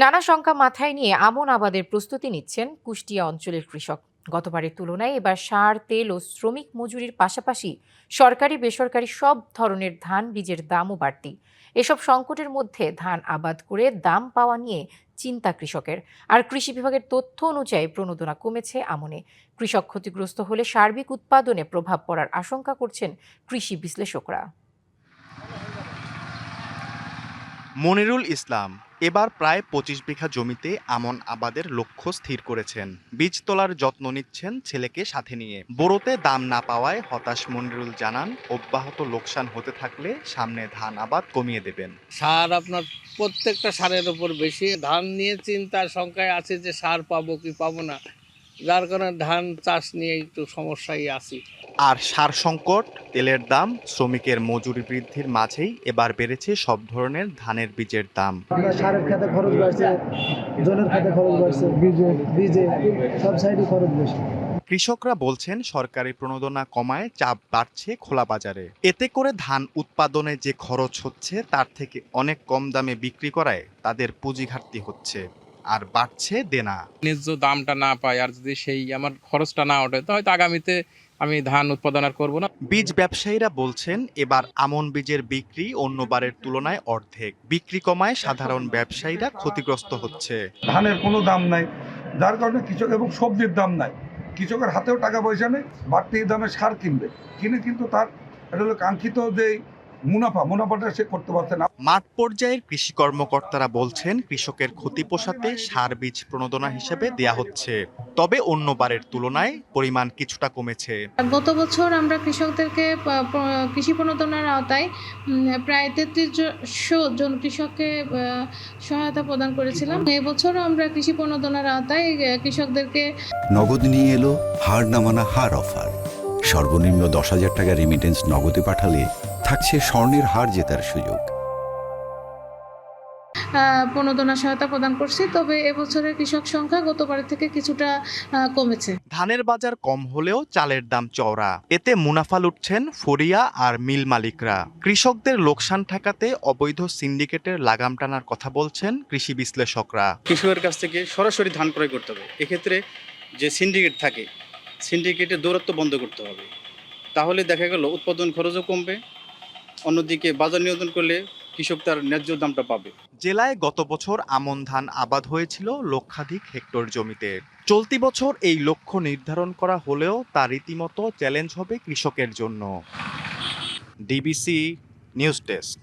নানা শঙ্কা মাথায় নিয়ে আমন আবাদের প্রস্তুতি নিচ্ছেন কুষ্টিয়া অঞ্চলের কৃষক। গতবারের তুলনায় এবার সার, তেল ও শ্রমিক মজুরির পাশাপাশি সরকারি বেসরকারি সব ধরনের ধান বীজের দামও বাড়তি। এসব সংকটের মধ্যে ধান আবাদ করে দাম পাওয়া নিয়ে চিন্তা কৃষকের। আর কৃষি বিভাগের তথ্য অনুযায়ী প্রণোদনা কমেছে আমনে। কৃষক ক্ষতিগ্রস্ত হলে সার্বিক উৎপাদনে প্রভাব পড়ার আশঙ্কা করছেন কৃষি বিশ্লেষকরা। মনিরুল ইসলাম এবার প্রায় ২৫ বিঘা জমিতে আমন আবাদের লক্ষ্য স্থির করেছেন। বীজ তোলার যত্ন নিচ্ছেন ছেলেকে সাথে নিয়ে। বোরোতে দাম না পাওয়ায় হতাশ মনিরুল জানান, অব্যাহত লোকসান হতে থাকলে সামনে ধান আবাদ কমিয়ে দেবেন। সার আপনার প্রত্যেকটা সারের উপর বেশি, ধান নিয়ে চিন্তার সংখ্যায় আছে যে সার পাবো কি পাবো না, যার কারণে ধান চাষ নিয়ে একটু সমস্যায় আছি। আর সার সংকট, তেলের দাম, শ্রমিকের মজুরি বৃদ্ধির মাঝেই এবার বেড়েছে সব ধরনের ধানের বীজের দাম। সারের খাতে খরচ বাড়ছে, জনের খাতে খরচ বাড়ছে, বীজে সব সাইডে খরচ বেশি। কৃষকরা বলছেন সরকারি প্রণোদনা কমায় চাপ বাড়ছে খোলা বাজারে। এতে করে ধান উৎপাদনে যে খরচ হচ্ছে তার থেকে অনেক কম দামে বিক্রি করায় তাদের পুঁজি ঘাটতি হচ্ছে, আর বাড়ছে দেনা। ন্যায্য দামটা না পাই আর যদি সেই আমার খরচটা না ওঠে তো হয়তো আগামীতে আমি ধান উৎপাদন আর করবো না। বীজ ব্যবসায়ীরা বলছেন এবার আমন বীজের বিক্রি অন্যবারের তুলনায় অর্ধেক। বিক্রি কমায় সাধারণ ব্যবসায়ীরা ক্ষতিগ্রস্ত হচ্ছে। ধানের কোনো দাম নাই, যার কারণে কৃষক এবং সবজির দাম নাই, কৃষকের হাতেও টাকা পয়সা নেই, বাড়তি দামে সার কিনবে, কিনে কিন্তু তার এটা হলো কাঙ্ক্ষিত যে মুনাফাটা সে করতে পারছে না। মাঠ পর্যায়ের কৃষি কর্মকর্তারা বলছেন কৃষকের ক্ষতি পোষাতে সার বীজ প্রণোদনা হিসেবে দেয়া হচ্ছে, তবে অন্যবারের তুলনায় পরিমাণ কিছুটা কমেছে। গত বছর আমরা কৃষকদেরকে কৃষি প্রণোদনার আওতায় প্রায় ৩৩০০ জন কৃষককে সহায়তা প্রদান করেছিলাম। এবছরও আমরা কৃষি প্রণোদনার আওতায় কৃষকদেরকে নগদ নিয়ে এলো হার না মানা হার অফার। সর্বনিম্ন ১০,০০০ টাকা রেমিটেন্স নগদে পাঠালে থাকছে স্বর্ণের হার জেতার সুযোগ। প্রণোদনা সহায়তা প্রদান করছি, তবে এবছরের কৃষক সংখ্যা গতবারের থেকে কিছুটা কমেছে। ধানের বাজার কম হলেও চালের দাম চওড়া, এতে মুনাফা লুটছেন ফরিয়া আর মিল মালিকরা। কৃষকদের লোকসান ঠেকাতে অবৈধ সিন্ডিকেটের লাগাম টানার কথা বলছেন কৃষি বিশ্লেষকরা। কৃষকের কাছ থেকে সরাসরি ধান ক্রয় করতে হবে। এক্ষেত্রে যে সিন্ডিকেট থাকে, সিন্ডিকেটের দৌরাত্ম্য বন্ধ করতে হবে, তাহলে দেখা গেল উৎপাদন খরচও কমবে, অন্যদিকে বাজার নিয়ন্ত্রণ করলে কৃষক তার ন্যায্য দামটা পাবে। জেলায় গত বছর আমন ধান আবাদ হয়েছিল লক্ষাধিক হেক্টর জমিতে। চলতি বছর এই লক্ষ্য নির্ধারণ করা হলেও তা রীতিমতো চ্যালেঞ্জ হবে কৃষকের জন্য। DBC news desk.